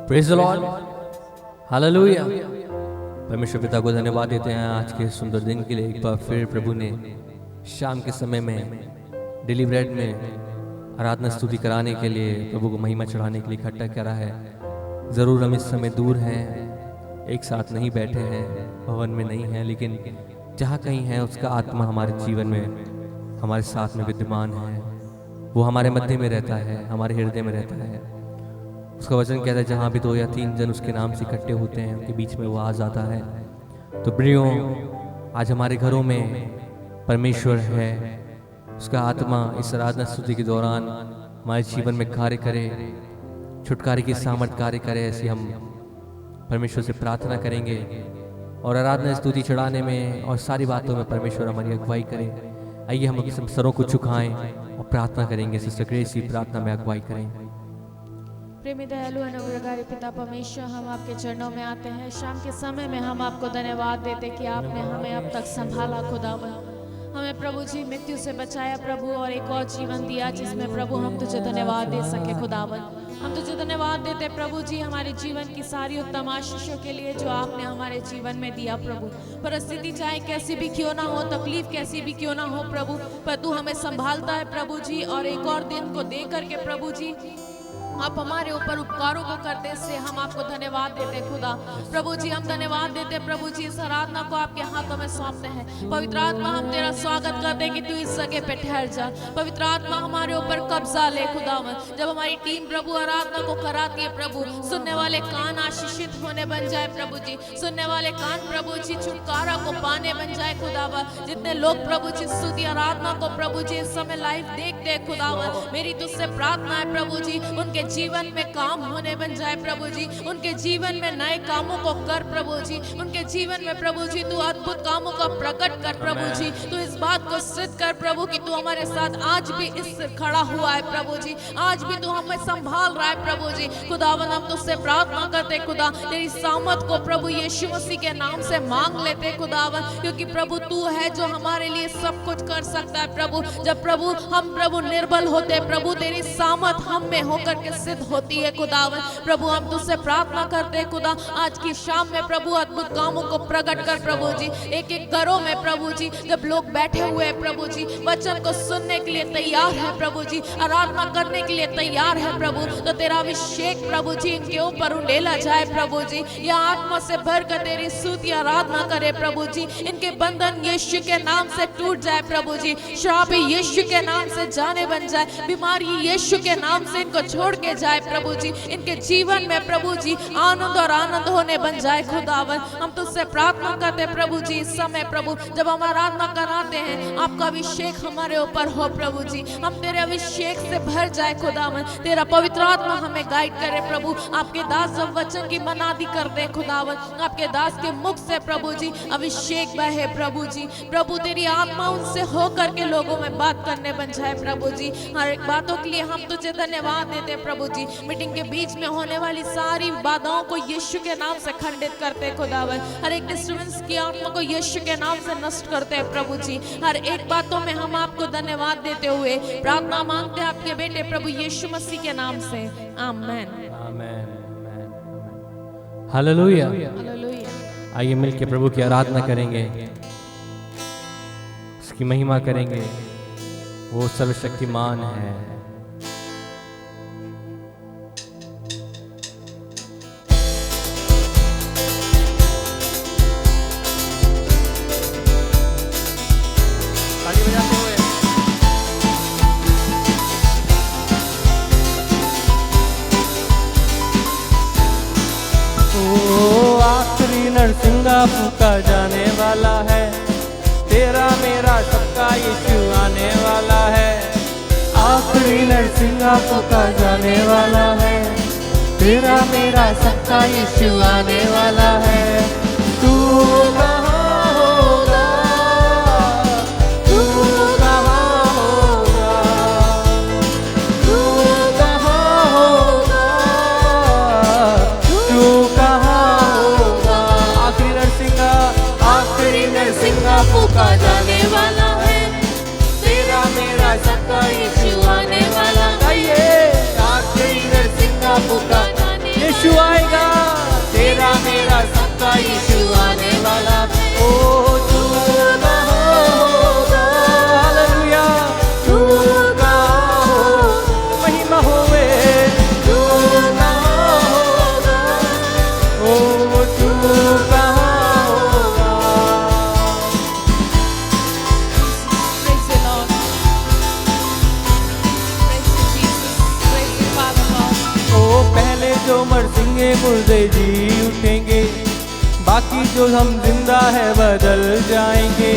Praise the Lord, hallelujah. परमेश्वर पिता को धन्यवाद देते हैं आज के सुंदर दिन के लिए। एक बार फिर प्रभु ने शाम के समय में डेली ब्रेड में आराधना स्तुति कराने के लिए, प्रभु को महिमा चढ़ाने के लिए इकट्ठा करा है। ज़रूर हम इस समय दूर हैं, एक साथ नहीं बैठे हैं, भवन में नहीं हैं, लेकिन जहाँ कहीं है उसका आत्मा हमारे जीवन में हमारे साथ में विद्यमान है। वो हमारे मध्य में रहता है, हमारे हृदय में रहता है। उसका वचन कहता है जहाँ भी 2 या 3 जन उसके नाम से इकट्ठे होते हैं उनके बीच में वो आ जाता है। तो प्रियों, आज हमारे घरों में परमेश्वर है, उसका आत्मा इस आराधना स्तुति के दौरान हमारे जीवन में कार्य करे, छुटकारे की सामर्थ कार्य करे। ऐसी हम परमेश्वर से प्रार्थना करेंगे और आराधना स्तुति चढ़ाने में और सारी बातों में परमेश्वर हमारी अगुवाई करे। आइए हम अपने सरों को झुकाएं और प्रार्थना करेंगे। सिस्टर ग्रेसी प्रार्थना में अगुवाई करें। प्रेमी दयालु अनुग्रहकारी पिता परमेश्वर, हम आपके चरणों में आते हैं। शाम के समय में हम आपको धन्यवाद देते कि आपने हमें अब तक संभाला। खुदावन, हमें प्रभु जी मृत्यु से बचाया प्रभु, और एक और जीवन दिया जिसमें प्रभु हम तुझे धन्यवाद दे सके। खुदावन, हम तुझे धन्यवाद देते प्रभु जी हमारे जीवन की सारी उत्तम आशीषों के लिए जो आपने हमारे जीवन में दिया प्रभु। परिस्थिति चाहे कैसी भी क्यों ना हो, तकलीफ कैसी भी क्यों ना हो प्रभु, पर तू हमें संभालता है प्रभु जी। और एक और दिन को दे करके प्रभु जी आप हमारे ऊपर उपकारों को करते, इससे हम आपको धन्यवाद देते खुदा। प्रभु जी हम धन्यवाद देते प्रभु जी, इस आराधना को आपके हाथों में सौंपते हैं। पवित्र आत्मा, हम तेरा स्वागत करते हैं कि तू इस जगह पे ठहर जा। पवित्र आत्मा हमारे ऊपर कब्जा ले खुदावन। जब हमारी टीम प्रभु आराधना को कराती है प्रभु, सुनने वाले कान आशीषित होने बन जाए प्रभु जी। सुनने वाले कान प्रभु जी छुटकारा को पाने बन जाए खुदावन। जितने लोग प्रभु जी स्तुति आराधना को प्रभु जी इस समय लाइव देखते हैं खुदावन, मेरी तुझसे प्रार्थना है प्रभु जी उनके जीवन में काम होने बन जाए प्रभु जी। उनके जीवन में नए कामों को कर प्रभु जी। उनके जीवन में प्रभु जी तू अद्भुत कामों का प्रकट कर प्रभु जी। तू इस बात को सिद्ध कर प्रभु कि तू हमारे साथ आज भी इस खड़ा हुआ है प्रभु जी। आज भी तू हमें संभाल रहा है प्रभु जी। खुदावन, हम तुझसे प्रार्थना करते खुदा, तेरी सामर्थ को प्रभु यीशु मसीह के नाम से मांग लेते खुदावन, क्योंकि प्रभु तू है जो हमारे लिए सब कुछ कर सकता है प्रभु। जब प्रभु हम प्रभु निर्बल होते प्रभु, तेरी सामर्थ हम में होकर के सिद्ध होती है खुदावन। प्रभु हम तुझसे प्रार्थना करते हैं खुदा, आज की शाम में प्रभु अद्भुत कामों को प्रकट कर प्रभु जी। एक एक घरों में प्रभु जी जब लोग बैठे हुए हैं प्रभु जी, वचन को सुनने के लिए तैयार है प्रभु जी, आराधना करने के लिए तैयार है प्रभु, तो तेरा अभिषेक प्रभु जी इनके ऊपर उंडेला जाए प्रभु जी। या आत्मा से भर कर तेरी स्तुति आराधना करे प्रभु जी। इनके बंधन यीशु के नाम से टूट जाए प्रभु जी। श्राप यीशु के नाम से जाने बन जाए, बीमारी यीशु के नाम से इनको छोड़ के जाए प्रभु जी। इनके जीवन में प्रभु जी आनंद और आनंद होने बन जाए खुदावन। हम तुझसे प्रार्थना करते प्रभु जी इस समय प्रभु जब हम आराधना कराते हैं, आपका अभिषेक हमारे ऊपर हो प्रभु जी। हम तेरे अभिषेक से भर जाए खुदावन, तेरा पवित्र आत्मा हमें गाइड करे प्रभु। आपके दास जब वचन की मनादी करते हैं खुदावन, आपके दास के मुख से प्रभु जी अभिषेक बहे प्रभु जी। प्रभु तेरी आत्मा उनसे होकर के लोगों में बात करने बन जाए प्रभु जी। हर एक बातों के लिए हम तुझे धन्यवाद देते प्रभु जी। मीटिंग के बीच में होने वाली सारी बाधाओं को यीशु के नाम से खंडित करते खुदावन। हर एक डिस्टर्बेंस की आत्मा को यीशु के नाम से नष्ट करते हैं प्रभु जी। हर एक बातों में हम आपको धन्यवाद देते हुए प्रार्थना मांगते हैं आपके बेटे प्रभु यीशु मसीह के नाम से, आमेन। हालेलुया। हालेलुया। आइए मिलकर प्रभु की आराधना करेंगे, उसकी महिमा करेंगे। वो सर्वशक्तिमान है। नरसिंगा फूका जाने वाला है, तेरा मेरा सबका यीशु आने वाला है। आखिरी नरसिंगा फूका जाने वाला है, तेरा मेरा सबका यीशु आने वाला है। तू कहाँ होगा, तू कहाँ होगा, तू कहाँ होगा, तू कहाँ होगा। आखिरी नरसिंगा फूका जाने वाला है, तेरा मेरा सबका यीशु आने वाला है। आखिरी नरसिंगा फूका यीशु आए। बाकी जो हम जिंदा है बदल जाएंगे।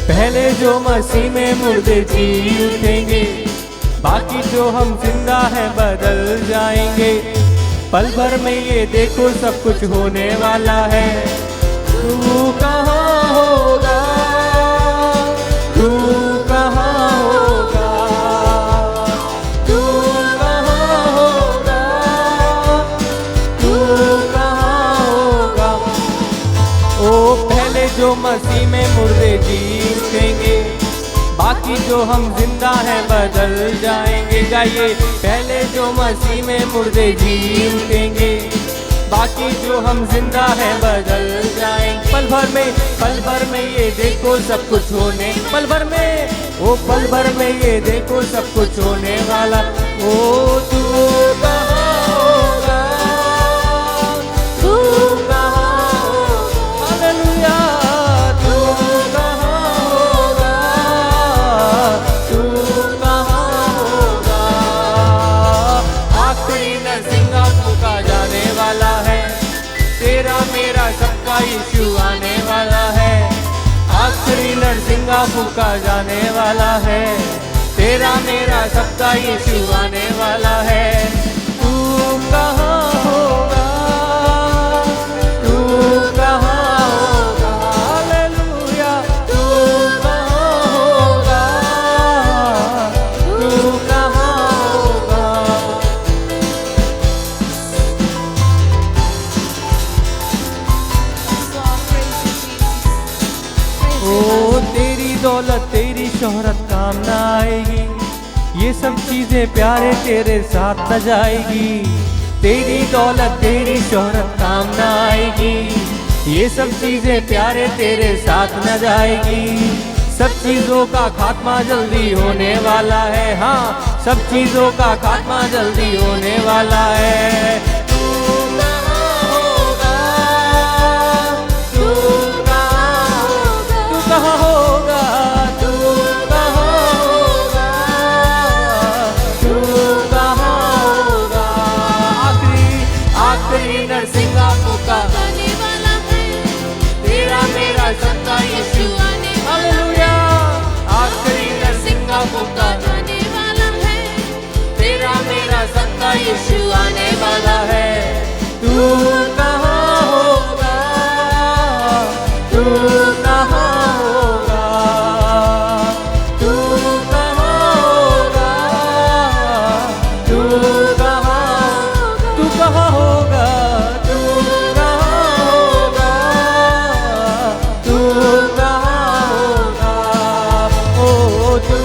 पहले जो मसीह में मुर्दे जी उठेंगे, बाकी जो हम जिंदा है बदल जाएंगे। पल भर में ये देखो सब कुछ होने वाला है। तू कहाँ होगा, तू कहाँ होगा, तू कहाँ होगा, तू कहाँ होगा। ओ पहले जो मसीह में मुर्दे जी उठेंगे, बाकी जो हम जिंदा हैं बदल जाएंगे। गाइए, पहले जो मसीह में मुर्दे जी उठेंगे, बाकी जो हम जिंदा हैं बदल जाएंगे। पल भर में ये देखो सब कुछ होने, पल भर में, ओ पल भर में ये देखो सब कुछ होने वाला। ओ तू कहाँ होगा, तू कहाँ होगा, हालेलुया, तू कहाँ होगा, तू कहाँ होगा। आखिरी नरसिंगा फूंका जाने वाला है, तेरा मेरा सबका यीशु आने वाला है। आखिरी नरसिंगा फूंका जाने वाला है, तेरा मेरा सबका यीशु आने वाला है। तू कहाँ होगा, तू कहाँ होगा, हालेलुया, तू कहाँ होगा, तू कहाँ होगा। ओ तेरी दौलत तेरी शोहरत काम न आएगी, ये सब चीजें प्यारे तेरे साथ न जाएगी। तेरी दौलत तेरी शोहरत काम न आएगी, ये सब चीजें प्यारे तेरे साथ न जाएगी। सब चीजों का खात्मा जल्दी होने वाला है, हाँ सब चीजों का खात्मा जल्दी होने वाला है। तू कहाँ होगा, तू कहाँ होगा, तू कहाँ होगा। आखिरी नरसिंगा फूंका आने वाला है, तेरा मेरा सबका यीशु आने हालेलुया। आखिरी नरसिंगा फूंका आने वाला है, तेरा मेरा सबका यीशु आने वाला है। तू कहाँ होगा, तू कहाँ होगा, तू कहाँ होगा, तू कहाँ होगा, तू कहाँ होगा, तू कहाँ होगा, ओ तू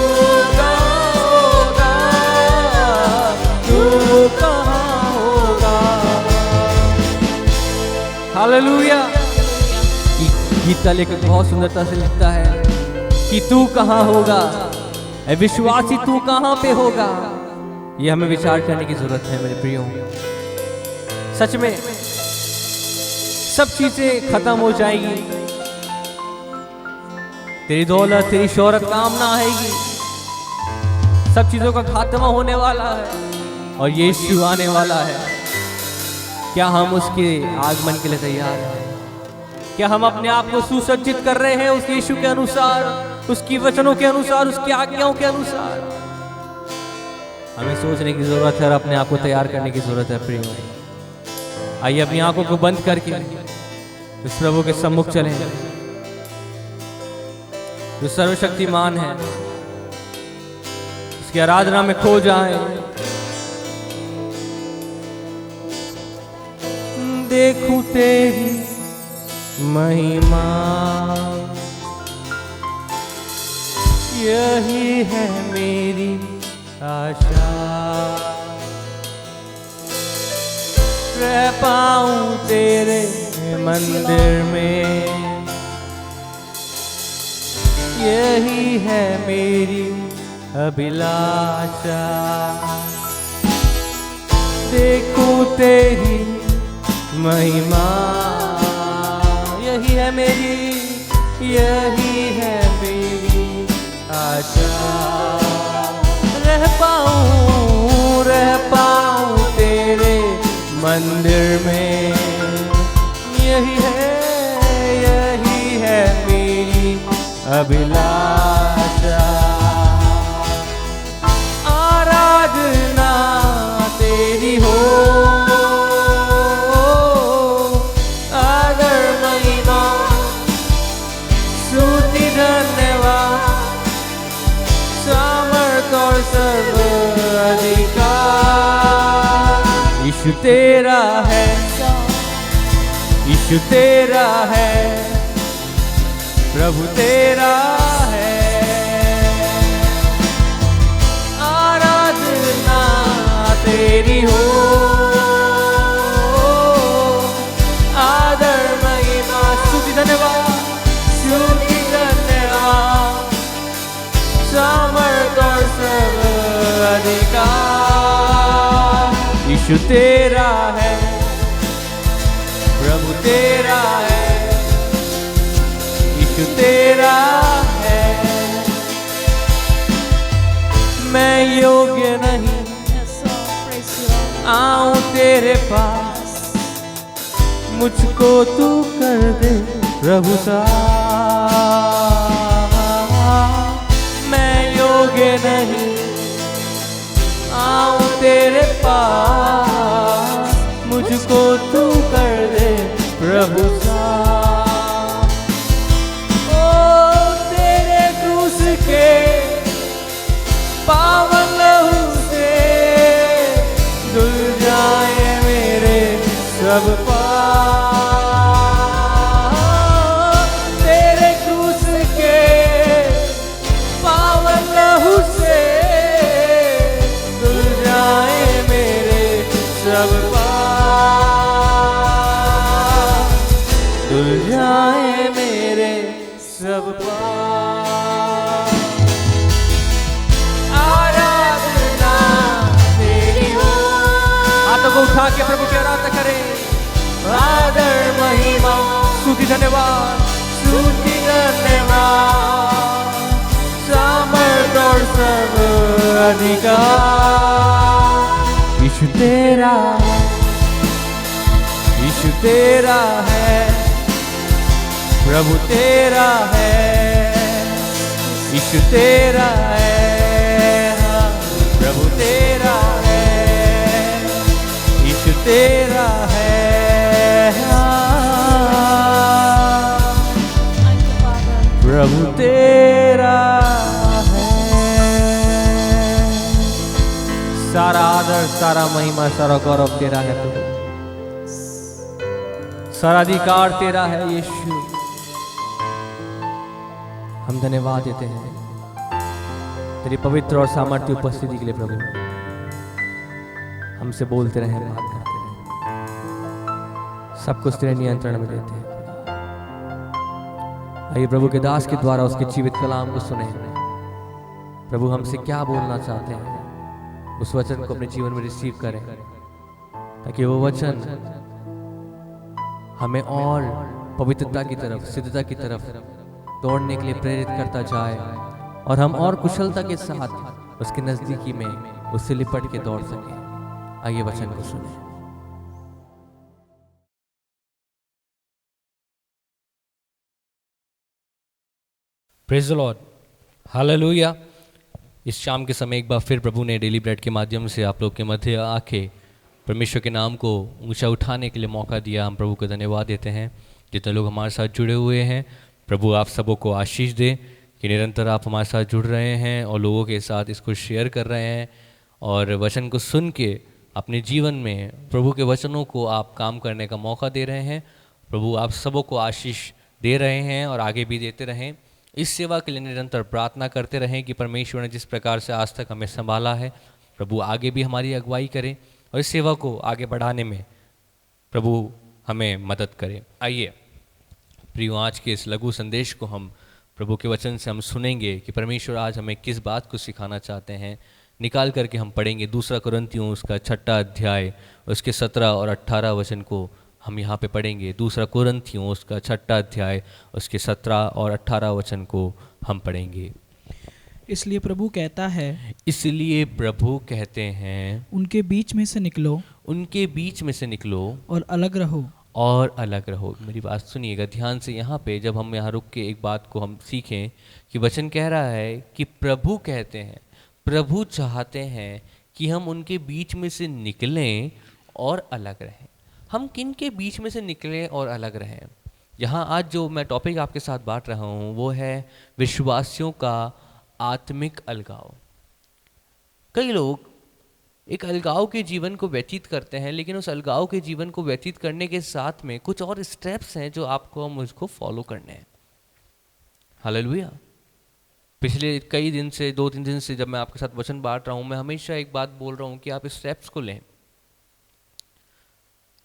कहाँ होगा, तू कहाँ होगा। हालेलुया। गीता लेखक बहुत सुंदरता से लिखता है कि तू कहाँ होगा, ऐ विश्वासी तू कहाँ पे होगा। ये हमें विचार करने की जरूरत है मेरे प्रियो। सच में सब चीजें खत्म हो जाएगी, तेरी दौलत तेरी शोहरत काम ना आएगी, सब चीजों का खात्मा होने वाला है और यीशु आने वाला है। क्या हम उसके आगमन के लिए तैयार हैं? क्या हम अपने आप को सुसज्जित कर रहे हैं उस यीशु के अनुसार, उसकी वचनों के अनुसार, उसकी आज्ञाओं के अनुसार? हमें सोचने की जरूरत है और अपने आप को तैयार करने की जरूरत है प्रियो। आइए अपनी आंखों को बंद करके इस प्रभु के सम्मुख चलें जो सर्वशक्तिमान है, उसकी आराधना में खो जाएं। देखूं तेरी महिमा, यही है मेरी आशा, रह पाऊं तेरे मंदिर में, यही है मेरी अभिलाषा। देखूं तेरी महिमा, यही है मेरी, यही है मेरी आशा, रह पाऊं तेरे मंदिर में, यही है अभिलाषा। आराधना तेरी हो, आदर महिमा स्तुति धन्यवाद सामर्थ और सर्व अधिकार। यीशु तेरा है, यीशु तेरा है, प्रभु तेरा है। आराधना तेरी हो, आदर महिमा स्तुति धन्यवाद, स्तुति धन्यवाद सामर्थ और सर्व अधिकार। यीशु तेरा है, प्रभु तेरा है, यीशु तेरा है। मैं योग्य नहीं आऊं तेरे पास, मुझको तू कर दे प्रभु सा। मैं योग्य नहीं आऊं तेरे पास, मुझको तू कर दे प्रभु सा। ओ तेरे क्रूस के पावन लहू से धुल जाए मेरे सब पाप। तेरे क्रूस के पावन लहू से धुल जाए मेरे सब पाप, धुल जाए मेरे सब पाप। आराधना तेरी हो, हाथों को उठा के प्रभु की आराधना करें। आदर महिमा स्तुति धन्यवाद, स्तुति धन्यवाद सामर्थ और सर्व अधिकार। यीशु तेरा, यीशु तेरा है, प्रभु तेरा है, यीशु तेरा है, प्रभु तेरा है, यीशु तेरा है। प्रभु तेरा है। सारा आदर, सारा महिमा, सारा गौरव तेरा है प्रभु, सारा अधिकार तेरा है यीशु। हम धन्यवाद देते हैं तेरी पवित्र और सामर्थ्य उपस्थिति के लिए प्रभु। हमसे बोलते रहे, बात करते रहे, सब कुछ तेरे नियंत्रण में देते हैं। आइए प्रभु के दास के द्वारा उसके जीवित कलाम को सुने। प्रभु हमसे क्या बोलना चाहते हैं, उस वचन को अपने जीवन में रिसीव करें, ताकि वो वचन हमें और पवित्रता की तरफ, सिद्धता की तरफ दौड़ने के लिए प्रेरित करता जाए, और हम और कुशलता के साथ उसके नजदीकी में उससे लिपट के दौड़ सकें। आइए वचन को सुने। Praise the Lord, hallelujah. इस शाम के समय एक बार फिर प्रभु ने डेली ब्रेड के माध्यम से आप लोग के मध्य आके परमेश्वर के नाम को ऊंचा उठाने के लिए मौका दिया। हम प्रभु को धन्यवाद देते हैं। जितने लोग हमारे साथ जुड़े हुए हैं, प्रभु आप सबों को आशीष दे कि निरंतर आप हमारे साथ जुड़ रहे हैं और लोगों के साथ इसको शेयर कर रहे हैं, और वचन को सुन के अपने जीवन में प्रभु के वचनों को आप काम करने का मौका दे रहे हैं। प्रभु आप सबों को आशीष दे रहे हैं और आगे भी देते रहें। इस सेवा के लिए निरंतर प्रार्थना करते रहें कि परमेश्वर ने जिस प्रकार से आज तक हमें संभाला है, प्रभु आगे भी हमारी अगुवाई करें और इस सेवा को आगे बढ़ाने में प्रभु हमें मदद करें। आइए प्रियो, आज के इस लघु संदेश को हम प्रभु के वचन से हम सुनेंगे कि परमेश्वर आज हमें किस बात को सिखाना चाहते हैं। निकाल करके हम पढ़ेंगे 2 कुरिन्थियों उसका 6 अध्याय, उसके 17 और 18 वचन को हम यहाँ पे पढ़ेंगे। 2 कुरिन्थियों उसका 6 अध्याय, उसके 17 और 18 वचन को हम पढ़ेंगे। इसलिए प्रभु कहता है, इसलिए प्रभु कहते हैं, उनके बीच में से निकलो, उनके बीच में से निकलो और अलग रहो, और अलग रहो। मेरी बात सुनिएगा ध्यान से यहाँ पे, जब हम यहाँ रुक के एक बात को हम सीखें कि वचन कह रहा है कि प्रभु कहते हैं, प्रभु चाहते हैं कि हम उनके बीच में से निकलें और अलग रहें। हम किन के बीच में से निकलें और अलग रहें? यहाँ आज जो मैं टॉपिक आपके साथ बांट रहा हूँ वो है विश्वासियों का आत्मिक अलगाव। कई लोग एक अलगाव के जीवन को व्यतीत करते हैं, लेकिन उस अलगाव के जीवन को व्यतीत करने के साथ में कुछ और स्टेप्स हैं जो आपको और मुझको फॉलो करने हैं। हालेलुया। पिछले कई दिन से, 2-3 दिन से जब मैं आपके साथ वचन बांट रहा हूं, मैं हमेशा एक बात बोल रहा हूं कि आप इस स्टेप्स को लें।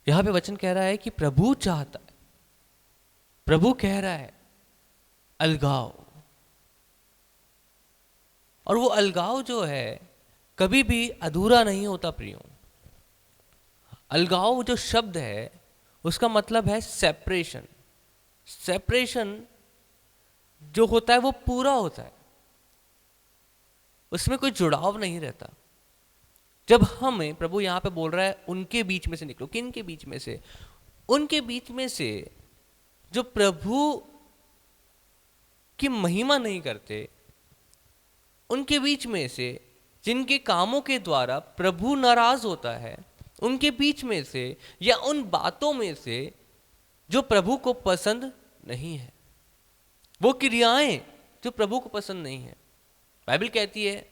यहां पे वचन कह रहा है कि प्रभु चाहता है, प्रभु कह रहा है अलगाव, और वो अलगाव जो है कभी भी अधूरा नहीं होता प्रियो। अलगाव जो शब्द है उसका मतलब है सेपरेशन। सेपरेशन जो होता है वो पूरा होता है, उसमें कोई जुड़ाव नहीं रहता। जब हमें प्रभु यहां पे बोल रहा है उनके बीच में से निकलो, किन के बीच में से? उनके बीच में से जो प्रभु की महिमा नहीं करते, उनके बीच में से जिनके कामों के द्वारा प्रभु नाराज होता है, उनके बीच में से, या उन बातों में से जो प्रभु को पसंद नहीं है, वो क्रियाएं जो प्रभु को पसंद नहीं है। बाइबल कहती है,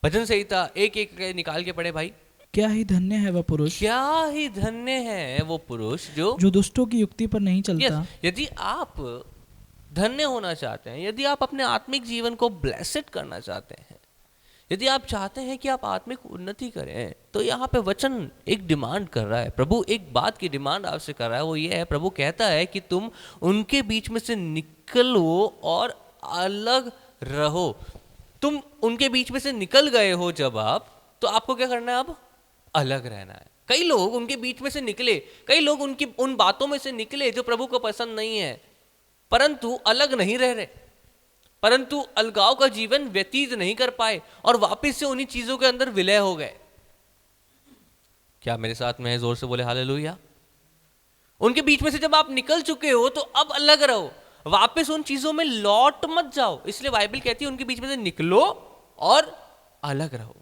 भजन संहिता 1:1 निकाल के पढ़े भाई, क्या ही धन्य है वह पुरुष, क्या ही धन्य है वो पुरुष जो दुष्टों की युक्ति पर नहीं चलता। यदि आप धन्य होना चाहते हैं, यदि आप अपने आत्मिक जीवन को ब्लेसेड करना चाहते हैं, यदि आप चाहते हैं कि आप आत्मिक उन्नति करें, तो यहाँ पे वचन एक डिमांड कर रहा है। प्रभु एक बात की डिमांड आपसे कर रहा है, वो ये है, प्रभु कहता है कि तुम उनके बीच में से निकलो और अलग रहो। तुम उनके बीच में से निकल गए हो जब आप, तो आपको क्या करना है? अब अलग रहना है। कई लोग उनके बीच में से निकले, कई लोग उनकी उन बातों में से निकले जो प्रभु को पसंद नहीं है, परंतु अलग नहीं रह रहे, परंतु अलगाव का जीवन व्यतीत नहीं कर पाए और वापस से उन्हीं चीजों के अंदर विलय हो गए। क्या मेरे साथ में है? जोर से बोले हालेलुया। उनके बीच में से जब आप निकल चुके हो तो अब अलग रहो, वापस उन चीजों में लौट मत जाओ। इसलिए बाइबल कहती है उनके बीच में से निकलो और अलग रहो।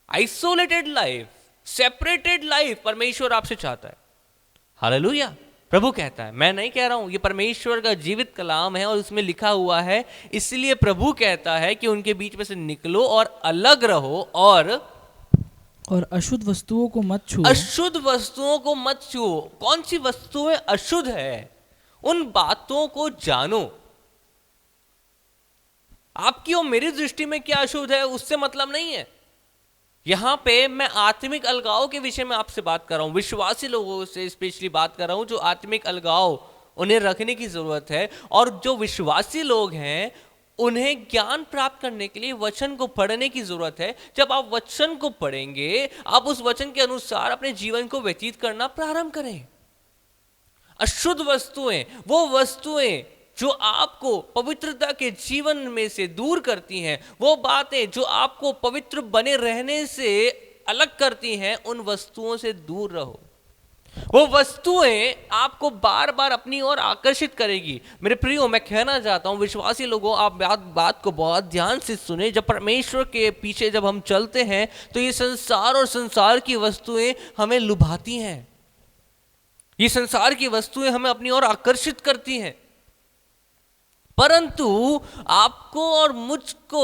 आइसोलेटेड लाइफ, सेपरेटेड लाइफ परमेश्वर आपसे चाहता है। हालेलुया। प्रभु कहता है, मैं नहीं कह रहा हूं, ये परमेश्वर का जीवित कलाम है और उसमें लिखा हुआ है। इसलिए प्रभु कहता है कि उनके बीच में से निकलो और अलग रहो और अशुद्ध वस्तुओं को मत छुओ। अशुद्ध वस्तुओं को मत छुओ। कौन सी वस्तुएं अशुद्ध है, उन बातों को जानो। आपकी और मेरी दृष्टि में क्या अशुद्ध है उससे मतलब नहीं है। यहां पे मैं आत्मिक अलगाव के विषय में आपसे बात कर रहा हूं, विश्वासी लोगों से स्पेशली बात कर रहा हूं, जो आत्मिक अलगाव उन्हें रखने की जरूरत है। और जो विश्वासी लोग हैं उन्हें ज्ञान प्राप्त करने के लिए वचन को पढ़ने की जरूरत है। जब आप वचन को पढ़ेंगे, आप उस वचन के अनुसार अपने जीवन को व्यतीत करना प्रारंभ करें। अशुद्ध वस्तुएं, वो वस्तुएं जो आपको पवित्रता के जीवन में से दूर करती हैं, वो बातें जो आपको पवित्र बने रहने से अलग करती हैं, उन वस्तुओं से दूर रहो। वो वस्तुएं आपको बार बार अपनी ओर आकर्षित करेगी। मेरे प्रियो, मैं कहना चाहता हूं विश्वासी लोगों, आप बात को बहुत ध्यान से सुने। जब परमेश्वर के पीछे जब हम चलते हैं तो ये संसार और संसार की वस्तुएं हमें लुभाती हैं, ये संसार की वस्तुएं हमें अपनी ओर आकर्षित करती हैं, परंतु आपको और मुझको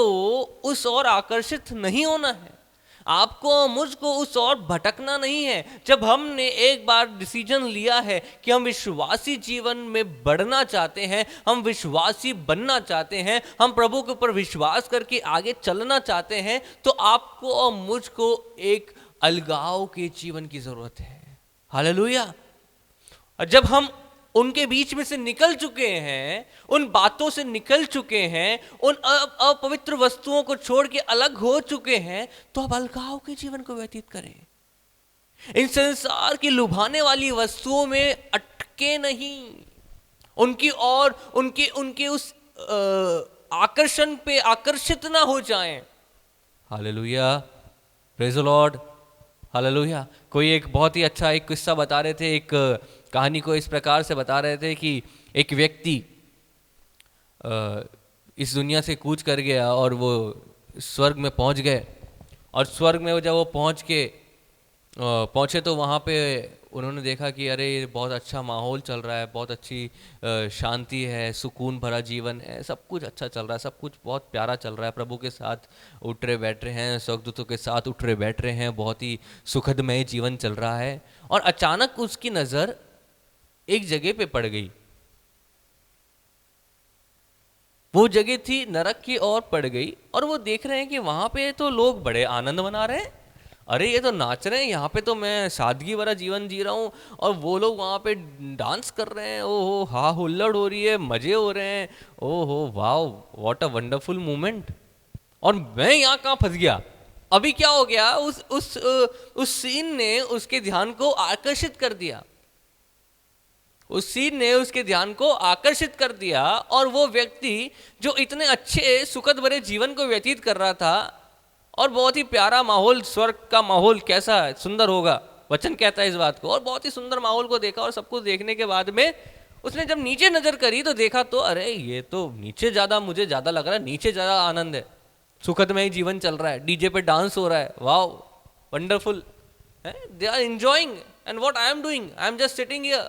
उस ओर आकर्षित नहीं होना है, आपको और मुझको उस ओर भटकना नहीं है। जब हमने एक बार डिसीजन लिया है कि हम विश्वासी जीवन में बढ़ना चाहते हैं, हम विश्वासी बनना चाहते हैं, हम प्रभु के ऊपर विश्वास करके आगे चलना चाहते हैं, तो आपको और मुझको एक अलगाव के जीवन की जरूरत है। हालेलुया। और जब हम उनके बीच में से निकल चुके हैं, उन बातों से निकल चुके हैं, उन अपवित्र वस्तुओं को छोड़ के अलग हो चुके हैं, तो अब अलगाव के जीवन को व्यतीत करें। इन संसार की लुभाने वाली वस्तुओं में अटके नहीं, उनकी और उनके उस आकर्षण पे आकर्षित ना हो जाएं। Hallelujah, praise the Lord. Hallelujah. कोई एक बहुत ही अच्छा एक किस्सा बता रहे थे, एक कहानी को इस प्रकार से बता रहे थे कि एक व्यक्ति इस दुनिया से कूच कर गया और वो स्वर्ग में पहुंच गए। और स्वर्ग में जब वो पहुंचे तो वहाँ पे उन्होंने देखा कि अरे ये बहुत अच्छा माहौल चल रहा है, बहुत अच्छी शांति है, सुकून भरा जीवन है, सब कुछ अच्छा चल रहा है, सब कुछ बहुत प्यारा चल रहा है, प्रभु के साथ उठ रहे बैठ रहे हैं, स्वर्गदूतों के साथ उठ रहे बैठ रहे हैं, बहुत ही सुखदमय जीवन चल रहा है। और अचानक उसकी नज़र एक जगह पे पड़ गई। वो जगह थी नरक की ओर पड़ गई और वो देख रहे हैं कि वहां पे तो लोग बड़े आनंद मना रहे हैं, अरे ये तो नाच रहे हैं, यहाँ पे तो मैं सादगी भरा जीवन जी रहा हूँ और वो लोग वहाँ पे डांस कर रहे हैं, ओहो हा हुल्लड़ हो रही है, मजे हो रहे हैं, ओहो wow what a wonderful moment. और मैं यहाँ कहाँ फंस गया। अभी क्या हो गया, उस सीन ने उसके ध्यान को आकर्षित कर दिया, उस सीन ने उसके ध्यान को आकर्षित कर दिया। और वो व्यक्ति जो इतने अच्छे सुखद भरे जीवन को व्यतीत कर रहा था और बहुत ही प्यारा माहौल, स्वर्ग का माहौल कैसा सुंदर होगा, वचन कहता है इस बात को, और बहुत ही सुंदर माहौल को देखा और सब कुछ देखने के बाद में उसने जब नीचे नजर करी तो देखा तो अरे ये तो नीचे ज्यादा, मुझे ज्यादा लग रहा है नीचे ज्यादा आनंद है, सुखदमय जीवन चल रहा है, डीजे पे डांस हो रहा है, wow wonderful, they are enjoying and what I am doing, I am just sitting here,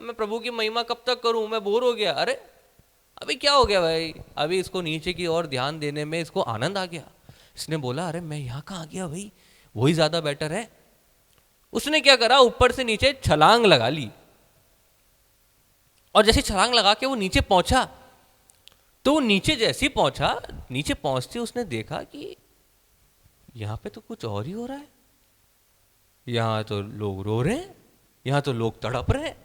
मैं प्रभु की महिमा कब तक करूं, मैं बोर हो गया। अरे अभी क्या हो गया भाई, अभी इसको नीचे की ओर ध्यान देने में इसको आनंद आ गया। इसने बोला अरे मैं यहाँ कहाँ आ गया भाई, वही ज्यादा बेटर है। उसने क्या करा, ऊपर से नीचे छलांग लगा ली और जैसे छलांग लगा के वो नीचे पहुंचा तो वो नीचे जैसे ही पहुंचा, नीचे पहुंचते उसने देखा कि यहाँ पे तो कुछ और ही हो रहा है, यहाँ तो लोग रो रहे हैं, यहाँ तो लोग तड़प रहे हैं।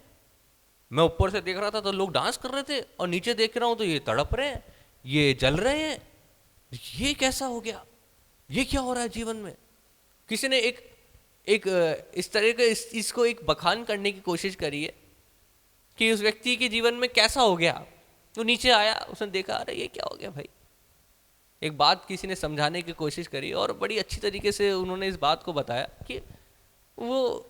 मैं ऊपर से देख रहा था तो लोग डांस कर रहे थे और नीचे देख रहा हूं तो ये तड़प रहे हैं, ये जल रहे हैं, ये कैसा हो गया, ये क्या हो रहा है जीवन में। किसी ने एक इस तरह के इसको एक बखान करने की कोशिश करी है कि उस व्यक्ति के जीवन में कैसा हो गया। तो नीचे आया, उसने देखा अरे ये क्या हो गया भाई। एक बात किसी ने समझाने की कोशिश करी और बड़ी अच्छी तरीके से उन्होंने इस बात को बताया कि वो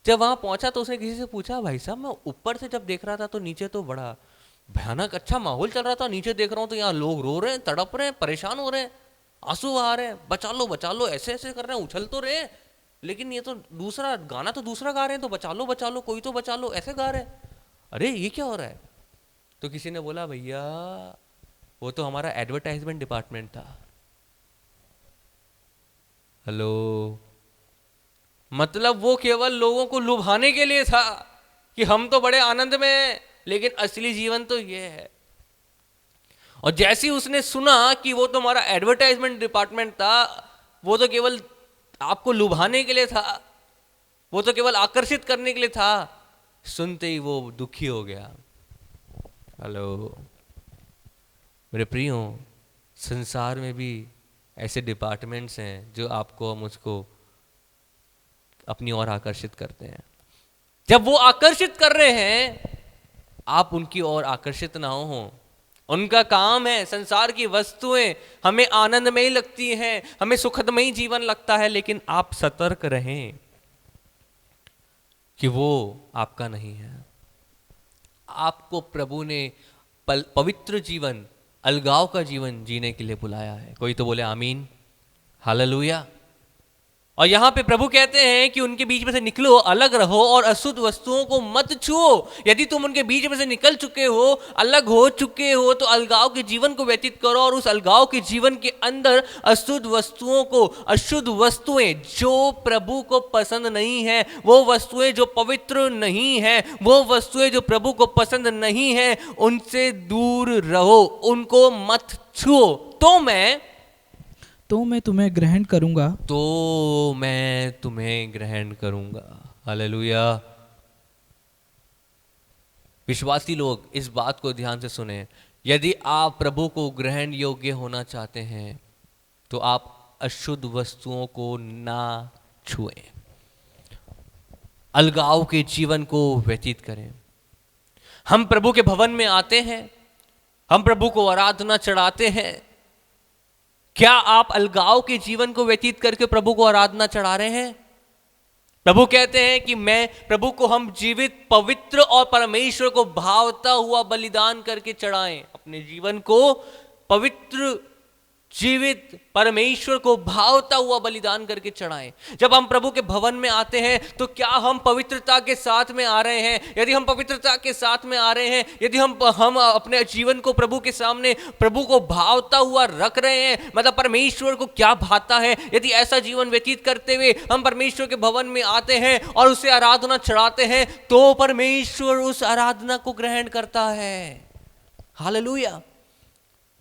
जब वहां पहुंचा तो उसने किसी से पूछा, भाई साहब मैं ऊपर से जब देख रहा था तो नीचे तो बड़ा भयानक अच्छा माहौल चल रहा था, नीचे देख रहा हूं तो यहाँ लोग रो रहे हैं, तड़प रहे हैं, परेशान हो रहे हैं, आंसू आ रहे हैं, बचा लो ऐसे ऐसे कर रहे हैं, उछल तो रहे हैं, लेकिन ये तो दूसरा गाना तो दूसरा गा रहे हैं, तो बचा लो कोई तो बचा लो ऐसे गा रहे हैं, अरे ये क्या हो रहा है। तो किसी ने बोला भैया वो तो हमारा एडवर्टाइजमेंट डिपार्टमेंट था। हेलो, मतलब वो केवल लोगों को लुभाने के लिए था कि हम तो बड़े आनंद में हैं, लेकिन असली जीवन तो ये है। और जैसे ही उसने सुना कि वो तो हमारा एडवर्टाइजमेंट डिपार्टमेंट था, वो तो केवल आपको लुभाने के लिए था, वो तो केवल आकर्षित करने के लिए था, सुनते ही वो दुखी हो गया। हेलो मेरे प्रियो, संसार में भी ऐसे डिपार्टमेंट्स हैं जो आपको मुझको अपनी ओर आकर्षित करते हैं। जब वो आकर्षित कर रहे हैं आप उनकी ओर आकर्षित ना हो। उनका काम है, संसार की वस्तुएं हमें आनंदमयी लगती हैं, हमें सुखदमयी जीवन लगता है, लेकिन आप सतर्क रहें कि वो आपका नहीं है। आपको प्रभु ने पवित्र जीवन, अलगाव का जीवन जीने के लिए बुलाया है। कोई तो बोले आमीन, हालेलुया। और यहां पे प्रभु कहते हैं कि उनके बीच में से निकलो, अलग रहो और अशुद्ध वस्तुओं को मत छुओ। यदि तुम उनके बीच में से निकल चुके हो, अलग हो चुके हो, तो अलगाव के जीवन को व्यतीत करो और उस अलगाव के जीवन के अंदर अशुद्ध वस्तुओं को, अशुद्ध वस्तुएं जो प्रभु को पसंद नहीं है, वो वस्तुएं जो पवित्र नहीं है, वो वस्तुएं जो प्रभु को पसंद नहीं है, उनसे दूर रहो, उनको मत छुओ। तो मैं तुम्हें ग्रहण करूंगा, तो मैं तुम्हें ग्रहण करूंगा। हालेलुया। विश्वासी लोग इस बात को ध्यान से सुने, यदि आप प्रभु को ग्रहण योग्य होना चाहते हैं तो आप अशुद्ध वस्तुओं को ना छुएं, अलगाव के जीवन को व्यतीत करें। हम प्रभु के भवन में आते हैं, हम प्रभु को आराधना चढ़ाते हैं, क्या आप अलगाव के जीवन को व्यतीत करके प्रभु को आराधना चढ़ा रहे हैं? प्रभु कहते हैं कि मैं प्रभु को हम जीवित, पवित्र और परमेश्वर को भावता हुआ बलिदान करके चढ़ाएं। अपने जीवन को पवित्र, जीवित, परमेश्वर को भावता हुआ बलिदान करके चढ़ाएं। जब हम प्रभु के भवन में आते हैं तो क्या हम पवित्रता के साथ में आ रहे हैं? यदि हम पवित्रता के साथ में आ रहे हैं, यदि हम अपने जीवन को प्रभु के सामने, प्रभु को भावता हुआ रख रहे हैं, मतलब परमेश्वर को क्या भाता है, यदि ऐसा जीवन व्यतीत करते हुए हम परमेश्वर के भवन में आते हैं और उसे आराधना चढ़ाते हैं, तो परमेश्वर उस आराधना को ग्रहण करता है। हालेलुया।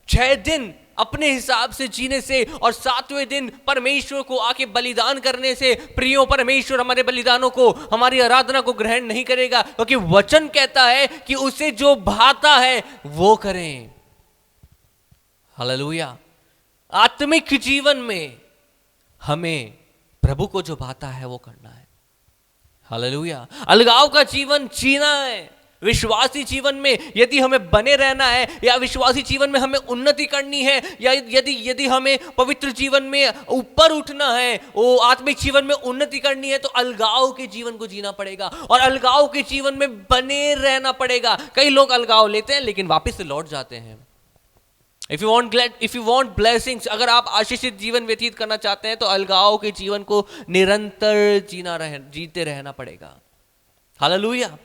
6 दिन अपने हिसाब से जीने से और 7वें दिन परमेश्वर को आके बलिदान करने से, प्रियो, परमेश्वर हमारे बलिदानों को, हमारी आराधना को ग्रहण नहीं करेगा, क्योंकि वचन कहता है कि उसे जो भाता है वो करें। हालेलुया। आत्मिक जीवन में हमें प्रभु को जो भाता है वो करना है। हालेलुया। अलगाव का जीवन जीना है। विश्वासी जीवन में यदि हमें बने रहना है, या विश्वासी जीवन में हमें उन्नति करनी है, या यदि हमें पवित्र जीवन में ऊपर उठना है, वो आत्मिक जीवन में उन्नति करनी है, तो अलगाव के जीवन को जीना पड़ेगा और अलगाव के जीवन में बने रहना पड़ेगा। कई लोग अलगाव लेते हैं लेकिन वापस से लौट जाते हैं। इफ यू वांट ब्लेसिंग्स, अगर आप आशीषित जीवन व्यतीत करना चाहते हैं तो अलगाव के जीवन को निरंतर जीते रहना पड़ेगा। हालेलुया।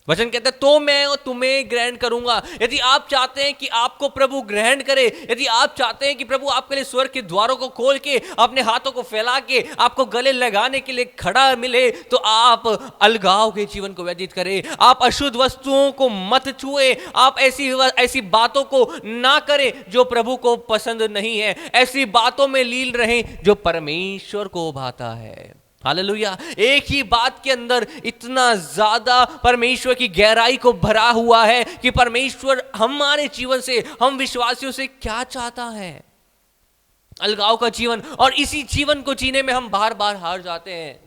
वचन कहता है तो मैं तुम्हें ग्रहण करूंगा। यदि आप चाहते हैं कि आपको प्रभु ग्रहण करे, यदि आप चाहते हैं कि प्रभु आपके लिए स्वर्ग के द्वारों को खोल के, अपने हाथों को फैला के आपको गले लगाने के लिए खड़ा मिले, तो आप अलगाव के जीवन को व्यतीत करें। आप अशुद्ध वस्तुओं को मत छुए। आप ऐसी बातों को ना करें जो प्रभु को पसंद नहीं है। ऐसी बातों में लीन रहें जो परमेश्वर को भाता है। हालेलुया। एक ही बात के अंदर इतना ज्यादा परमेश्वर की गहराई को भरा हुआ है कि परमेश्वर हमारे जीवन से, हम विश्वासियों से क्या चाहता है। अलगाव का जीवन, और इसी जीवन को जीने में हम बार बार हार जाते हैं।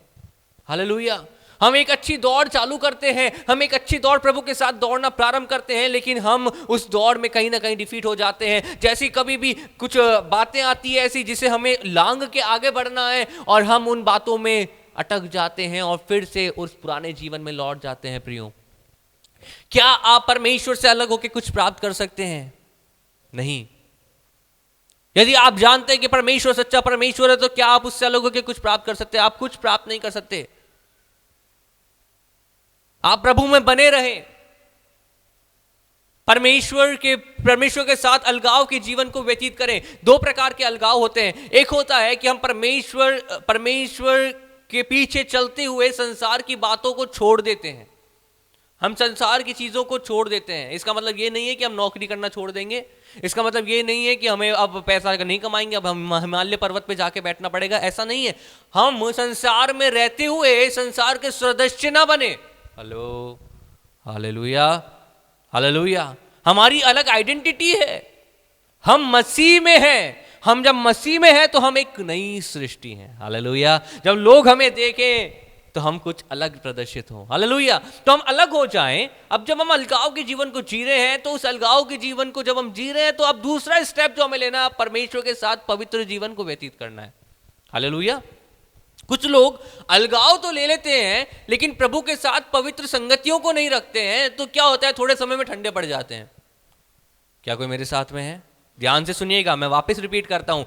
हालेलुया। हम एक अच्छी दौड़ चालू करते हैं, हम एक अच्छी दौड़ प्रभु के साथ दौड़ना प्रारंभ करते हैं, लेकिन हम उस दौड़ में कहीं ना कहीं डिफीट हो जाते हैं। जैसी कभी भी कुछ बातें आती है ऐसी जिसे हमें लांग के आगे बढ़ना है, और हम उन बातों में अटक जाते हैं और फिर से उस पुराने जीवन में लौट जाते हैं। प्रियो, क्या आप परमेश्वर से अलग होकर कुछ प्राप्त कर सकते हैं? नहीं। यदि आप जानते हैं कि परमेश्वर सच्चा परमेश्वर है, तो क्या आप उससे अलग होकर कुछ प्राप्त कर सकते हैं? आप कुछ प्राप्त नहीं कर सकते। आप प्रभु में बने रहें। परमेश्वर के साथ अलगाव के जीवन को व्यतीत करें। 2 प्रकार के अलगाव होते हैं। एक होता है कि हम परमेश्वर के पीछे चलते हुए संसार की बातों को छोड़ देते हैं। हम संसार की चीजों को छोड़ देते हैं। इसका मतलब ये नहीं है कि हम नौकरी करना छोड़ देंगे। इसका मतलब ये नहीं है कि हमें अब पैसा नहीं कमाएंगे, अब हम हिमालय पर्वत पे जाके बैठना पड़ेगा। ऐसा नहीं है। हम संसार में रहते हुए संसार के सदस्य ना बने। Hello, hallelujah, hallelujah. हमारी अलग आइडेंटिटी है। हम मसीह में हैं। हम जब मसीह में हैं तो हम एक नई सृष्टि हैं। हालेलुया। जब लोग हमें देखें तो हम कुछ अलग प्रदर्शित हों। हालेलुया। तो हम अलग हो जाएं। अब जब हम अलगाव के जीवन को जी रहे हैं, तो उस अलगाव के जीवन को जब हम जी रहे हैं, तो अब दूसरा स्टेप जो हमें लेना है, परमेश्वर के साथ पवित्र जीवन को व्यतीत करना है। हालेलुया। कुछ लोग अलगाव तो ले लेते हैं लेकिन प्रभु के साथ पवित्र संगतियों को नहीं रखते हैं, तो क्या होता है? थोड़े समय में ठंडे पड़ जाते हैं। क्या कोई मेरे साथ में है? ध्यान से सुनिएगा, मैं वापस रिपीट करता हूं।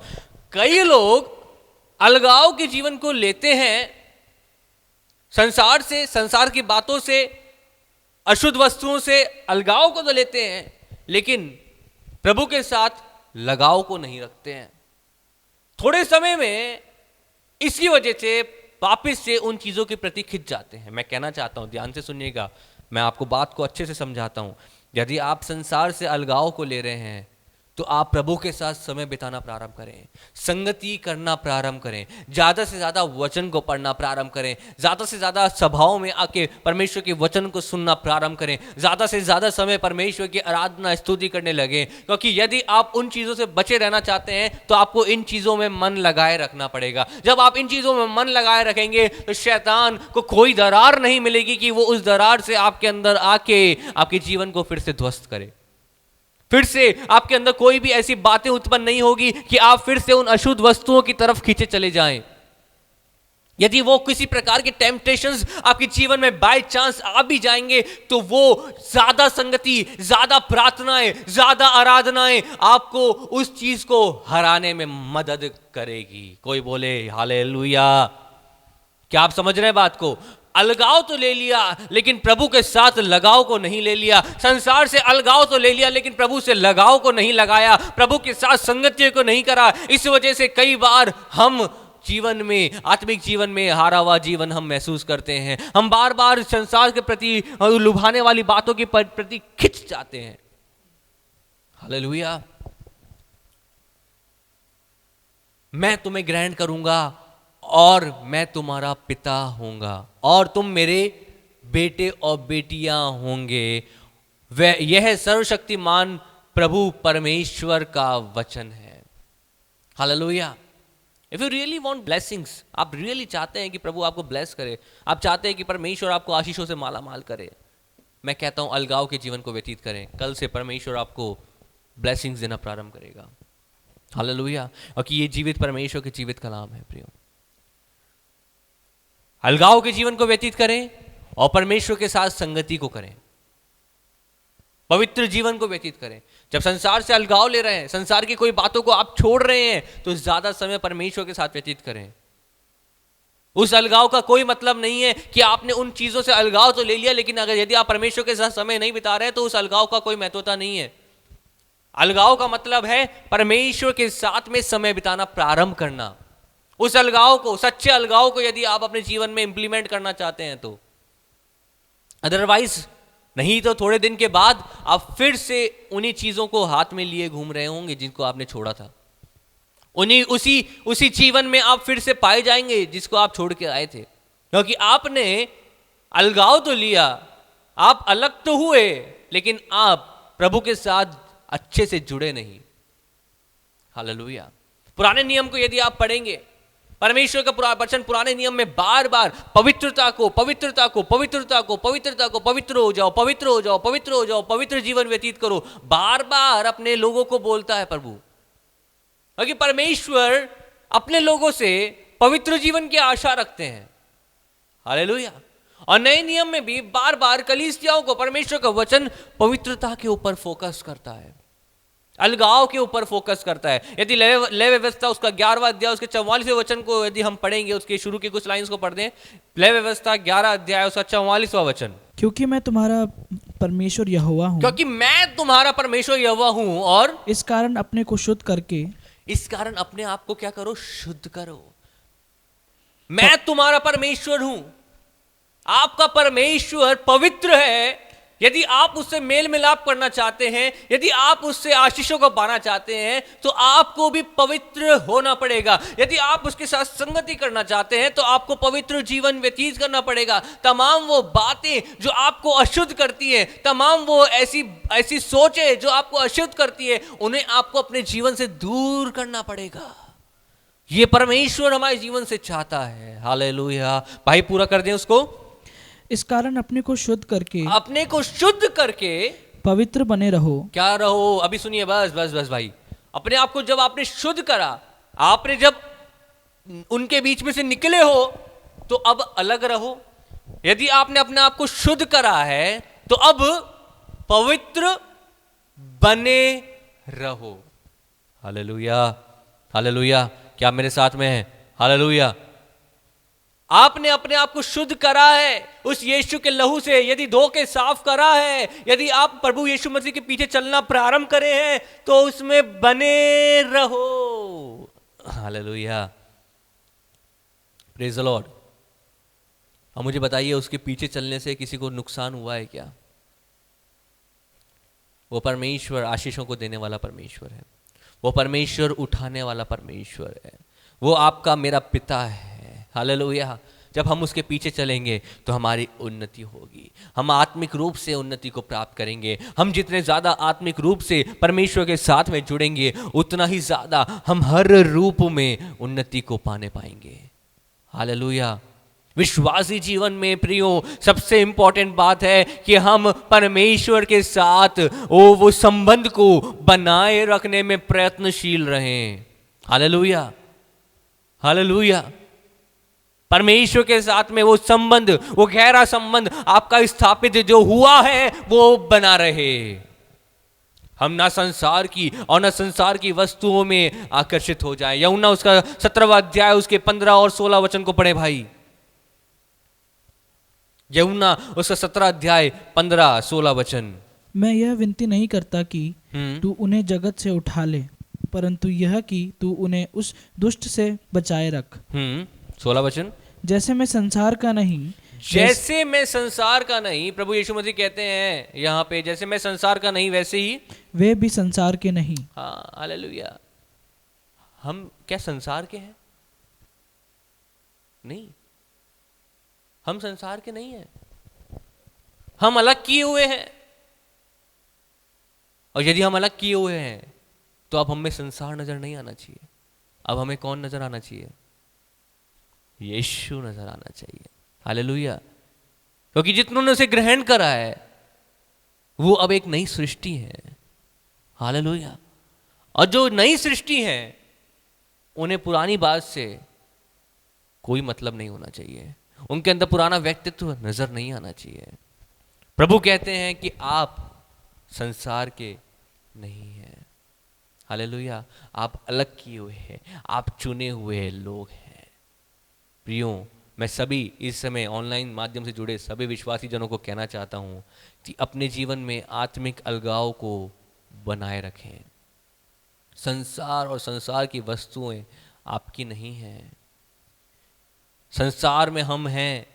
कई लोग अलगाव के जीवन को लेते हैं, संसार से, संसार की बातों से, अशुद्ध वस्तुओं से अलगाव को तो लेते हैं, लेकिन प्रभु के साथ लगाव को नहीं रखते हैं। थोड़े समय में इसकी वजह से वापस से उन चीजों के प्रति खिंच जाते हैं। मैं कहना चाहता हूं, ध्यान से सुनिएगा, मैं आपको बात को अच्छे से समझाता हूं। यदि आप संसार से अलगाव को ले रहे हैं, तो आप प्रभु के साथ समय बिताना प्रारंभ करें, संगति करना प्रारंभ करें, ज्यादा से ज्यादा वचन को पढ़ना प्रारंभ करें, ज्यादा से ज्यादा सभाओं में आके परमेश्वर के वचन को सुनना प्रारंभ करें, ज्यादा से ज्यादा समय परमेश्वर की आराधना स्तुति करने लगे। क्योंकि यदि आप उन चीजों से बचे रहना चाहते हैं तो आपको इन चीजों में मन लगाए रखना पड़ेगा। जब आप इन चीजों में मन लगाए रखेंगे तो शैतान को कोई दरार नहीं मिलेगी कि वो उस दरार से आपके अंदर आके आपके जीवन को फिर से ध्वस्त करे। फिर से आपके अंदर कोई भी ऐसी बातें उत्पन्न नहीं होगी कि आप फिर से उन अशुद्ध वस्तुओं की तरफ खींचे चले जाएं। यदि वो किसी प्रकार के टेम्पटेशंस आपके जीवन में बाय चांस आ भी जाएंगे, तो वो ज्यादा संगति, ज्यादा प्रार्थनाएं, ज्यादा आराधनाएं आपको उस चीज को हराने में मदद करेगी। कोई बोले हालेलुया। क्या आप समझ रहे हैं बात को? अलगाव तो ले लिया, लेकिन प्रभु के साथ लगाव को नहीं ले लिया। संसार से अलगाव तो ले लिया, लेकिन प्रभु से लगाव को नहीं लगाया, प्रभु के साथ संगति को नहीं करा। इस वजह से कई बार हम जीवन में, आत्मिक जीवन में हारा हुआ जीवन हम महसूस करते हैं। हम बार बार संसार के प्रति, लुभाने वाली बातों के प्रति खिंच जाते हैं। हालेलुया। मैं तुम्हें ग्रहण करूंगा और मैं तुम्हारा पिता होऊंगा और तुम मेरे बेटे और बेटियां होंगे। वह यह सर्वशक्तिमान प्रभु परमेश्वर का वचन है। Hallelujah. If you really want blessings, आप रियली चाहते हैं कि प्रभु आपको ब्लेस करे, आप चाहते हैं कि परमेश्वर आपको आशीषों से माला माल करे, मैं कहता हूं अलगाव के जीवन को व्यतीत करें। कल से परमेश्वर आपको ब्लेसिंग्स देना प्रारंभ करेगा। हालेलुया। और कि ये जीवित परमेश्वर के जीवित कलाम है प्रियो। अलगाव के जीवन को व्यतीत करें और परमेश्वर के साथ संगति को करें, पवित्र जीवन को व्यतीत करें। जब संसार से अलगाव ले रहे हैं, संसार की कोई बातों को आप छोड़ रहे हैं, तो ज्यादा समय परमेश्वर के साथ व्यतीत करें। उस अलगाव का कोई मतलब नहीं है कि आपने उन चीजों से अलगाव तो ले लिया, लेकिन अगर यदि आप परमेश्वर के साथ समय नहीं बिता रहे हैं, तो उस अलगाव का कोई महत्वता नहीं है। अलगाव का मतलब है परमेश्वर के साथ में समय बिताना प्रारंभ करना। उस अलगाव को, सच्चे अलगाव को यदि आप अपने जीवन में इंप्लीमेंट करना चाहते हैं तो, अदरवाइज नहीं तो थोड़े दिन के बाद आप फिर से उन्हीं चीजों को हाथ में लिए घूम रहे होंगे जिनको आपने छोड़ा था। उसी जीवन में आप फिर से पाए जाएंगे जिसको आप छोड़ के आए थे, क्योंकि आपने अलगाव तो लिया, आप अलग तो हुए, लेकिन आप प्रभु के साथ अच्छे से जुड़े नहीं। हालेलुया। पुराने नियम को यदि आप पढ़ेंगे, परमेश्वर का वचन पुराने नियम में बार बार पवित्रता को, पवित्रता को, पवित्रता को, पवित्रता को, पवित्र हो जाओ, पवित्र हो जाओ, पवित्र हो जाओ, पवित्र जीवन व्यतीत करो, बार बार अपने लोगों को बोलता है प्रभु। क्योंकि परमेश्वर अपने लोगों से पवित्र जीवन की आशा रखते हैं। हालेलुया। और नए नियम में भी बार बार कलीसियाओं को परमेश्वर का वचन पवित्रता के ऊपर फोकस करता है, अलगाव के ऊपर फोकस करता है। यदि लय व्यवस्था उसका 11वां अध्याय उसके 44वें वचन को यदि हम पढ़ेंगे, उसके शुरू की कुछ लाइंस को पढ़ दें। लय व्यवस्था 11 अध्याय उसका 44वां वचन। क्योंकि मैं तुम्हारा परमेश्वर यहोवा हूँ, क्योंकि मैं तुम्हारा परमेश्वर यहोवा हूं, और इस कारण अपने को शुद्ध करके, इस कारण अपने आप को क्या करो? शुद्ध करो। मैं तुम्हारा परमेश्वर हूं, आपका परमेश्वर पवित्र है। यदि आप उससे मेल मिलाप करना चाहते हैं, यदि आप उससे आशीषों को पाना चाहते हैं, तो आपको भी पवित्र होना पड़ेगा। यदि आप उसके साथ संगति करना चाहते हैं, तो आपको पवित्र जीवन व्यतीत करना पड़ेगा। तमाम वो बातें जो आपको अशुद्ध करती हैं, तमाम वो ऐसी सोचें जो आपको अशुद्ध करती है, उन्हें आपको अपने जीवन से दूर करना पड़ेगा। ये परमेश्वर हमारे जीवन से चाहता है। हालेलुया। भाई पूरा कर दें उसको। इस कारण अपने को शुद्ध करके, अपने को शुद्ध करके पवित्र बने रहो। क्या रहो? अभी सुनिए, बस बस बस भाई। अपने आप को जब आपने शुद्ध करा, आपने जब उनके बीच में से निकले हो, तो अब अलग रहो। यदि आपने अपने आप को शुद्ध करा है, तो अब पवित्र बने रहो। हालेलुया। हालेलुया। क्या मेरे साथ में है? हालेलुया। आपने अपने आप को शुद्ध करा है उस यीशु के लहू से, यदि धो के साफ करा है, यदि आप प्रभु यीशु मसीह के पीछे चलना प्रारंभ करे हैं, तो उसमें बने रहो। हालेलुया। Praise the Lord. अब मुझे बताइए, उसके पीछे चलने से किसी को नुकसान हुआ है क्या? वो परमेश्वर आशीषों को देने वाला परमेश्वर है, वो परमेश्वर उठाने वाला परमेश्वर है, वो आपका मेरा पिता है। हालेलुया। जब हम उसके पीछे चलेंगे तो हमारी उन्नति होगी, हम आत्मिक रूप से उन्नति को प्राप्त करेंगे। हम जितने ज़्यादा आत्मिक रूप से परमेश्वर के साथ में जुड़ेंगे, उतना ही ज़्यादा हम हर रूप में उन्नति को पाने पाएंगे। हालेलुया। विश्वासी जीवन में प्रियो सबसे इंपॉर्टेंट बात है कि हम परमेश्वर के साथ वो संबंध को बनाए रखने में प्रयत्नशील रहें। Hallelujah, hallelujah. परमेश्वर के साथ में वो संबंध, वो गहरा संबंध आपका स्थापित जो हुआ है वो बना रहे। हम ना संसार की और ना संसार की वस्तुओं में आकर्षित हो जाए। यूहन्ना उसका 17वां अध्याय उसके 15 और 16 वचन को पढ़े भाई। यूहन्ना उसका 17 अध्याय 15-16 वचन। मैं यह विनती नहीं करता कि तू उन्हें जगत से उठा ले, परंतु यह कि तू उन्हें उस दुष्ट से बचाए रख। 16 वचन। जैसे मैं संसार का नहीं, जैसे मैं संसार का नहीं, प्रभु यीशु मसीह कहते हैं यहाँ पे, जैसे मैं संसार का नहीं वैसे ही वे भी संसार के नहीं। हाँ, हालेलुया। हम क्या संसार के हैं? नहीं, हम संसार के नहीं हैं। हम अलग किए हुए हैं। और यदि हम अलग किए हुए हैं तो अब हमें संसार नजर नहीं आना चाहिए। अब हमें कौन नजर आना चाहिए? यीशु नजर आना चाहिए। हालेलुया। क्योंकि जितनों उसे ग्रहण करा है वो अब एक नई सृष्टि है। हालेलुया। और जो नई सृष्टि है उन्हें पुरानी बात से कोई मतलब नहीं होना चाहिए। उनके अंदर पुराना व्यक्तित्व नजर नहीं आना चाहिए। प्रभु कहते हैं कि आप संसार के नहीं हैं। हालेलुया। आप अलग किए हुए हैं, आप चुने हुए लोग हैं। प्रियो, मैं सभी इस समय ऑनलाइन माध्यम से जुड़े सभी विश्वासी जनों को कहना चाहता हूं कि अपने जीवन में आत्मिक अलगाव को बनाए रखें। संसार और संसार की वस्तुएं आपकी नहीं हैं। संसार में हम हैं,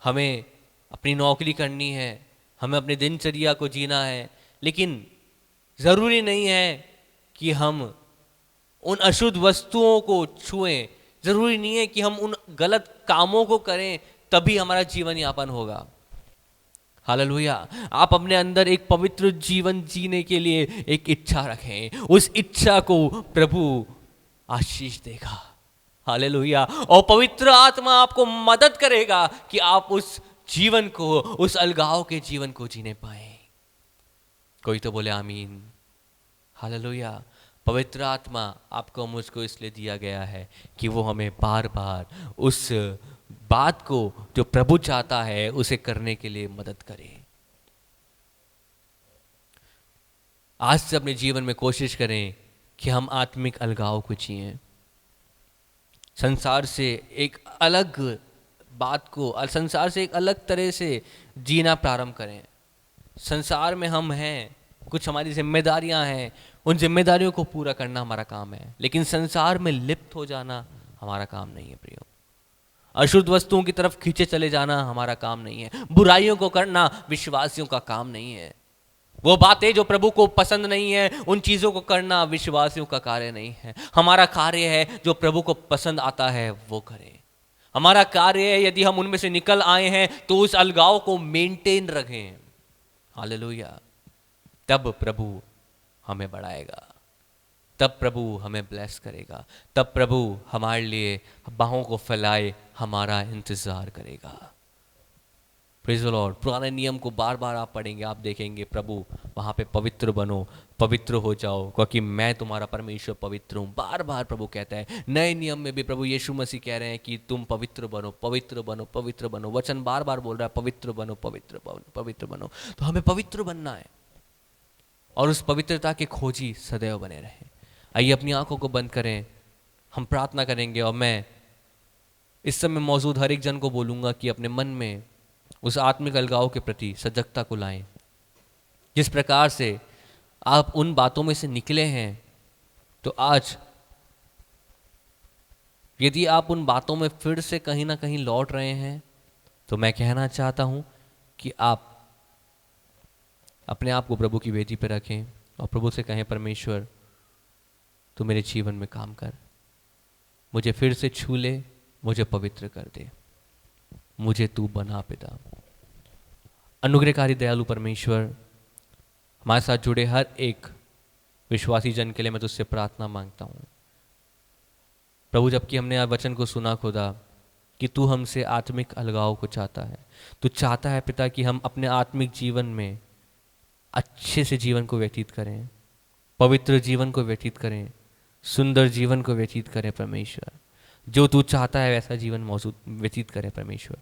हमें अपनी नौकरी करनी है, हमें अपनी दिनचर्या को जीना है, लेकिन ज़रूरी नहीं है कि हम उन अशुद्ध वस्तुओं को छुएं। ज़रूरी नहीं है कि हम उन गलत कामों को करें तभी हमारा जीवन यापन होगा। हालेलुया। आप अपने अंदर एक पवित्र जीवन जीने के लिए एक इच्छा रखें। उस इच्छा को प्रभु आशीष देगा। हालेलुया। और पवित्र आत्मा आपको मदद करेगा कि आप उस जीवन को, उस अलगाव के जीवन को जीने पाए। कोई तो बोले आमीन। हालेलुया। पवित्र आत्मा आपको मुझको इसलिए दिया गया है कि वो हमें बार बार उस बात को जो प्रभु चाहता है उसे करने के लिए मदद करे। आज से अपने जीवन में कोशिश करें कि हम आत्मिक अलगाव को जिएं। संसार से एक अलग बात को, संसार से एक अलग तरह से जीना प्रारंभ करें। संसार में हम हैं, कुछ हमारी जिम्मेदारियां हैं, उन जिम्मेदारियों को पूरा करना हमारा काम है, लेकिन संसार में लिप्त हो जाना हमारा काम नहीं है प्रियो। अशुद्ध वस्तुओं की तरफ खींचे चले जाना हमारा काम नहीं है। बुराइयों को करना विश्वासियों का काम नहीं है। वो बातें जो प्रभु को पसंद नहीं है, उन चीज़ों को करना विश्वासियों का कार्य नहीं है। हमारा कार्य है जो प्रभु को पसंद आता है वो करें। हमारा कार्य है यदि हम उनमें से निकल आए हैं तो उस अलगाव को मेंटेन रखें। हालेलुया। तब प्रभु हमें बढ़ाएगा, तब प्रभु हमें ब्लेस करेगा, तब प्रभु हमारे लिए बाहों को फैलाए हमारा इंतजार करेगा। Praise the Lord. पुराने नियम को बार बार आप पढ़ेंगे, आप देखेंगे प्रभु वहाँ पे पवित्र बनो, पवित्र हो जाओ क्योंकि मैं तुम्हारा परमेश्वर पवित्र हूँ। बार बार प्रभु कहता है। नए नियम में भी प्रभु यीशु मसीह कह रहे हैं कि तुम पवित्र बनो, पवित्र बनो, पवित्र बनो। वचन बार बार बोल रहा है पवित्र बनो, पवित्र बनो, पवित्र बनो। तो हमें पवित्र बनना है और उस पवित्रता के खोजी सदैव बने रहें। आइए अपनी आंखों को बंद करें, हम प्रार्थना करेंगे और मैं इस समय मौजूद हर एक जन को बोलूँगा कि अपने मन में उस आत्मिक अलगाव के प्रति सजगता को लाएं। जिस प्रकार से आप उन बातों में से निकले हैं, तो आज यदि आप उन बातों में फिर से कहीं ना कहीं लौट रहे हैं तो मैं कहना चाहता हूं कि आप अपने आप को प्रभु की वेदी पर रखें और प्रभु से कहें परमेश्वर तू मेरे जीवन में काम कर, मुझे फिर से छू ले, मुझे पवित्र कर दे, मुझे तू बना पिता। अनुग्रहकारी दयालु परमेश्वर, हमारे साथ जुड़े हर एक विश्वासी जन के लिए मैं तुझसे प्रार्थना मांगता हूँ प्रभु। जबकि हमने वचन को सुना खुदा कि तू हमसे आत्मिक अलगाव को चाहता है। तू चाहता है पिता कि हम अपने आत्मिक जीवन में अच्छे से जीवन को व्यतीत करें, पवित्र जीवन को व्यतीत करें, सुंदर जीवन को व्यतीत करें परमेश्वर। जो तू चाहता है वैसा जीवन मौजूद व्यतीत करें परमेश्वर।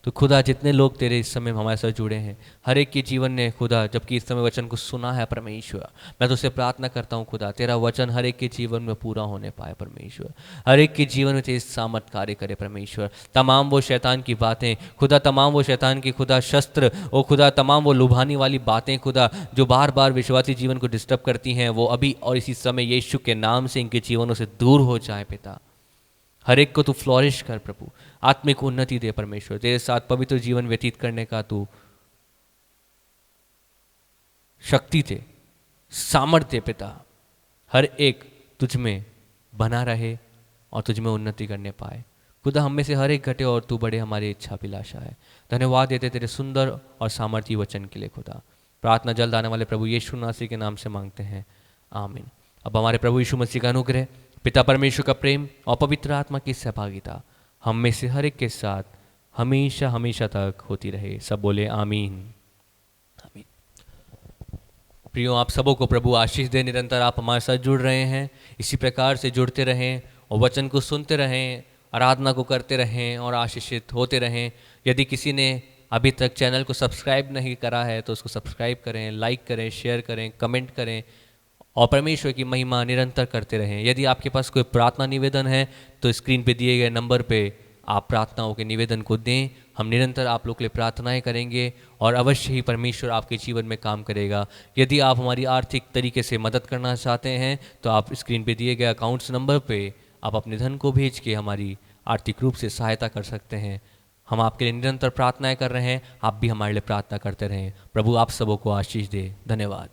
तो खुदा जितने लोग तेरे इस समय हमारे साथ जुड़े हैं, हर एक के जीवन ने खुदा जबकि इस समय वचन को सुना है परमेश्वर, मैं तुझसे प्रार्थना करता हूँ खुदा तेरा वचन हर एक के जीवन में पूरा होने पाए परमेश्वर। हर एक के जीवन में तेज सामर्थ कार्य करे परमेश्वर। तमाम वो शैतान की बातें खुदा, तमाम वो शैतान की खुदा शस्त्र, ओ खुदा तमाम वो लुभाने वाली बातें खुदा जो बार बार विश्वासी जीवन को डिस्टर्ब करती हैं, वो अभी और इसी समय यीशु के नाम से इनके जीवनों से दूर हो जाए पिता। हर एक को तू फ्लॉरिश कर प्रभु, आत्मिक उन्नति दे परमेश्वर। तेरे साथ पवित्र जीवन व्यतीत करने का तू शक्ति दे, सामर्थ्य पिता। हर एक तुझ में बना रहे और तुझ में उन्नति करने पाए खुदा। हम में से हर एक घटे और तू बड़े हमारी इच्छा अभिलाषा है। धन्यवाद देते तेरे सुंदर और सामर्थ्य वचन के लिए खुदा। प्रार्थना जल्द आने वाले प्रभु यीशु मसीह के नाम से मांगते हैं, आमीन। अब हमारे प्रभु यीशु मसीह का अनुग्रह, पिता परमेश्वर का प्रेम और पवित्र आत्मा की सहभागिता हम में से हर एक के साथ हमेशा हमेशा तक होती रहे। सब बोले आमीन, आमीन। प्रियो, आप सबों को प्रभु आशीष दे। निरंतर आप हमारे साथ जुड़ रहे हैं, इसी प्रकार से जुड़ते रहें और वचन को सुनते रहें, आराधना को करते रहें और आशीषित होते रहें। यदि किसी ने अभी तक चैनल को सब्सक्राइब नहीं करा है तो उसको सब्सक्राइब करें, लाइक करें, शेयर करें, कमेंट करें और परमेश्वर की महिमा निरंतर करते रहें। यदि आपके पास कोई प्रार्थना निवेदन है तो स्क्रीन पे दिए गए नंबर पे आप प्रार्थनाओं के निवेदन को दें। हम निरंतर आप लोग के लिए प्रार्थनाएं करेंगे और अवश्य ही परमेश्वर आपके जीवन में काम करेगा। यदि आप हमारी आर्थिक तरीके से मदद करना चाहते हैं तो आप स्क्रीन पे दिए गए अकाउंट्स नंबर पे आप अपने धन को भेज के हमारी आर्थिक रूप से सहायता कर सकते हैं। हम आपके लिए निरंतर प्रार्थनाएं कर रहे हैं, आप भी हमारे लिए प्रार्थना करते रहें। प्रभु आप सबों को आशीष दे। धन्यवाद।